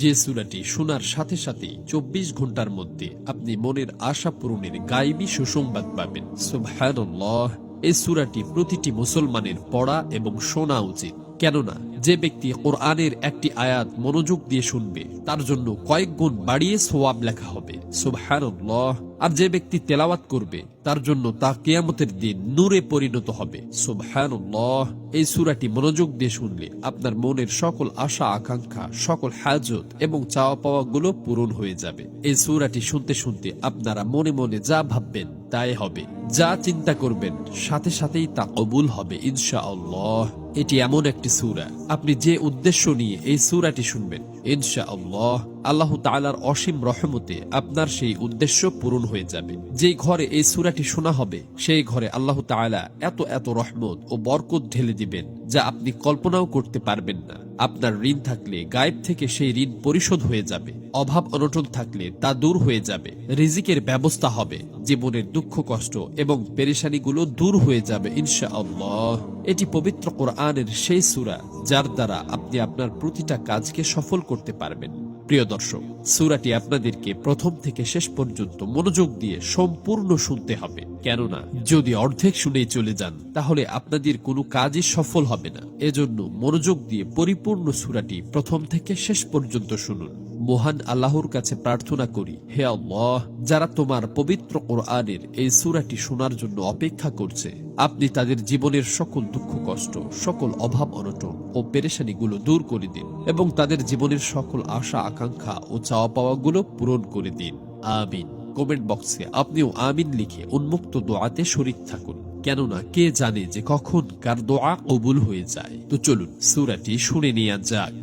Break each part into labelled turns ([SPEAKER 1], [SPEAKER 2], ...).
[SPEAKER 1] যে সূরাটি শোনার সাথে সাথেই 24 ঘন্টার মধ্যে আপনি মনের আশা পূরণের গায়েবী সুসংবাদ পাবেন। সুবহানাল্লাহ। এই সূরাটি প্রতিটি মুসলমানের পড়া এবং শোনা উচিত। কেননা যে ব্যক্তি কোরআনের একটি আয়াত মনোযোগ দিয়ে শুনবে তার জন্য কয়েক গুণ বাড়িয়ে সওয়াব লেখা হবে। সুবহানাল্লাহ। আর যে ব্যক্তি তেলাওয়াত করবে তার জন্য তা কিয়ামতের দিন নূরে পরিণত হবে। সুবহানাল্লাহ। এই সূরাটি মনোযোগ দিয়ে শুনলে আপনার মনের সকল আশা আকাঙ্ক্ষা, সকল হাজত এবং চাওয়া পাওয়া গুলো পূরণ হয়ে যাবে। এই সূরাটি শুনতে শুনতে আপনারা মনে মনে যা ভাববেন তাই হবে, যা চিন্তা করবেন সাথে সাথেই তা কবুল হবে ইনশাআল্লাহ। এটি এমন একটি সূরা, আপনি যে উদ্দেশ্য নিয়ে এই সূরাটি শুনবেন ইনশাআল্লাহ আল্লাহ তাআলার অসীম রহমতে আপনার সেই উদ্দেশ্য পূরণ হয়ে যাবে। যেই ঘরে এই সূরাটি শোনা হবে সেই ঘরে আল্লাহ তাআলা এত এত রহমত ও বরকত ঢেলে দিবেন যা আপনি কল্পনাও করতে পারবেন না। আপনার ঋণ থাকলে গায়েব থেকে সেই ঋণ পরিশোধ হয়ে যাবে, অভাব অনটন থাকলে তা দূর হয়ে যাবে, রিজিকের ব্যবস্থা হবে, জীবনের দুঃখ কষ্ট এবং পেরেশানিগুলো দূর হয়ে যাবে ইনশাআল্লাহ। এটি পবিত্র কোরআনের সেই সূরা যার দ্বারা আপনি আপনার প্রতিটা কাজকে সফল করতে পারবেন। প্রিয় দর্শক, সূরাটি আপনাদেরকে প্রথম থেকে শেষ পর্যন্ত মনোযোগ দিয়ে সম্পূর্ণ শুনতে হবে। কেননা যদি অর্ধেক শুনেই চলে যান তাহলে আপনাদের কোনো কাজই সফল হবে না। এজন্য মনোযোগ দিয়ে পরিপূর্ণ সূরাটি প্রথম থেকে শেষ পর্যন্ত শুনুন। মহান আল্লাহর কাছে প্রার্থনা করি, হে আল্লাহ, যারা তোমার পবিত্র কোরআনের এই সূরাটি শোনার জন্য অপেক্ষা করছে আপনি তাদের জীবনের সকল দুঃখ কষ্ট, সকল অভাব অনটন ও পেরেশানিগুলো দূর করে দিন এবং তাদের জীবনের সকল আশা আকাঙ্ক্ষা ও চাওয়া পাওয়াগুলো পূরণ করে দিন। আমিন। কমেন্ট বক্সে আপনিও আমিন লিখে উন্মুক্ত দোয়াতে শরীক থাকুন, কেননা কে জানে যে কখন কার দোয়া কবুল হয়ে যায়। তো চলুন সূরাটি শুনে নেওয়া যাক।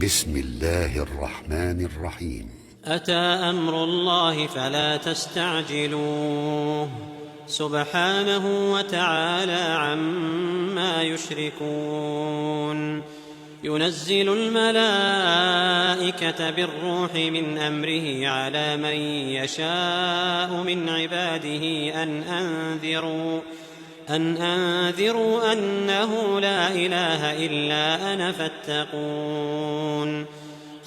[SPEAKER 2] بسم الله الرحمن الرحيم.
[SPEAKER 3] أتى أمر الله فلا تستعجلوه سبحانه وتعالى عما يشركون ينزل الملائكة بالروح من أمره على من يشاء من عباده أن أنذروا أنه لا إله إلا أنا فاتقون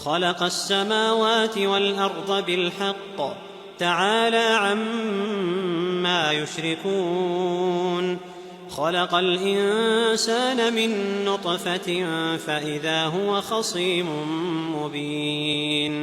[SPEAKER 3] خلق السماوات والأرض بالحق تعالى عما يشركون خلق الإنسان من نطفة فإذا هو خصيم مبين